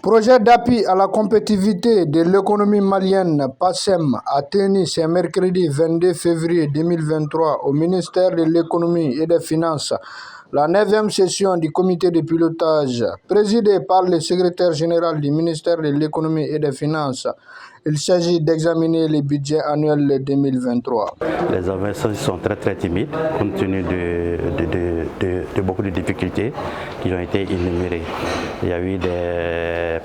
Projet d'appui à la compétitivité de l'économie malienne, PASEM, a tenu ce mercredi 22 février 2023 au ministère de l'économie et des finances la 9e session du comité de pilotage, présidé par le secrétaire général du ministère de l'économie et des finances. Il s'agit d'examiner le budget annuel 2023. Les investissements sont très timides compte tenu de beaucoup de difficultés qui ont été énumérées. Il y a eu des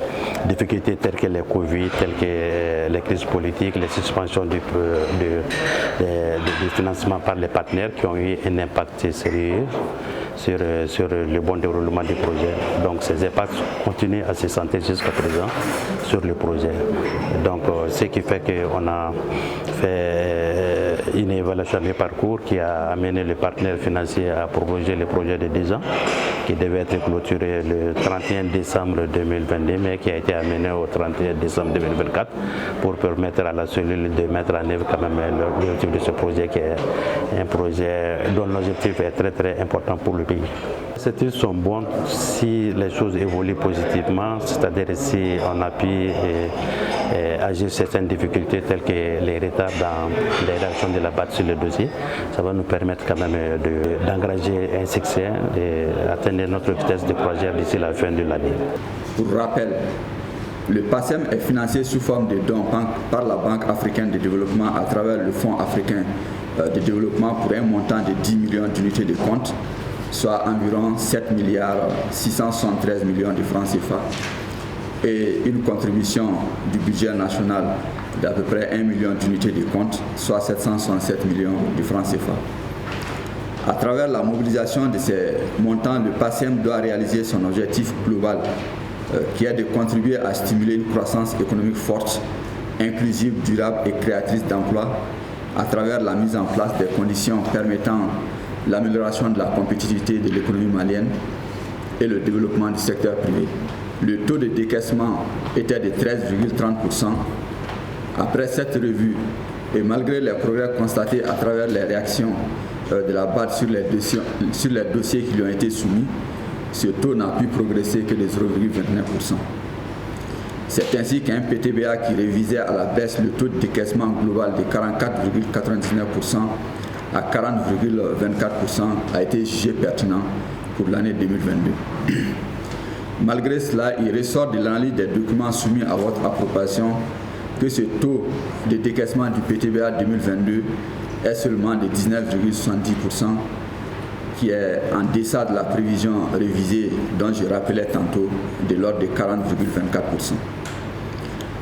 difficultés telles que les Covid, telles que les crises politiques, les suspensions du financement par les partenaires qui ont eu un impact sérieux sur le bon déroulement du projet. Donc ces impacts continuent à se sentir jusqu'à présent sur le projet. Donc ce qui fait qu'on a fait une évaluation du parcours qui a amené le partenaire financier à proroger le projet de 10 ans qui devait être clôturé le 31 décembre 2022 mais qui a été amené au 31 décembre 2024 pour permettre à la cellule de mettre en œuvre quand même l'objectif de ce projet qui est un projet dont l'objectif est très important pour le pays. Ces études sont bonnes si les choses évoluent positivement, c'est-à-dire si on appuie et agir certaines difficultés telles que les retards dans les réactions de la BAD sur le dossier. Ça va nous permettre quand même d'engager un succès et atteindre notre vitesse de croisière d'ici la fin de l'année. Pour rappel, le PASEM est financé sous forme de dons par la Banque africaine de développement à travers le Fonds africain de développement pour un montant de 10 millions d'unités de compte, soit environ 7 milliards 673 millions de francs CFA, et une contribution du budget national d'à peu près 1 million d'unités de compte, soit 767 millions de francs CFA. À travers la mobilisation de ces montants, le PASEM doit réaliser son objectif global, qui est de contribuer à stimuler une croissance économique forte, inclusive, durable et créatrice d'emplois, à travers la mise en place des conditions permettant l'amélioration de la compétitivité de l'économie malienne et le développement du secteur privé. Le taux de décaissement était de 13,30%. Après cette revue, et malgré les progrès constatés à travers les réactions de la BAD sur les dossiers qui lui ont été soumis, ce taux n'a pu progresser que de 0,29%. C'est ainsi qu'un PTBA qui révisait à la baisse le taux de décaissement global de 44,99% à 40,24% a été jugé pertinent pour l'année 2022. Malgré cela, il ressort de l'analyse des documents soumis à votre approbation que ce taux de décaissement du PTBA 2022 est seulement de 19,70%, qui est en deçà de la prévision révisée dont je rappelais tantôt de l'ordre de 40,24%.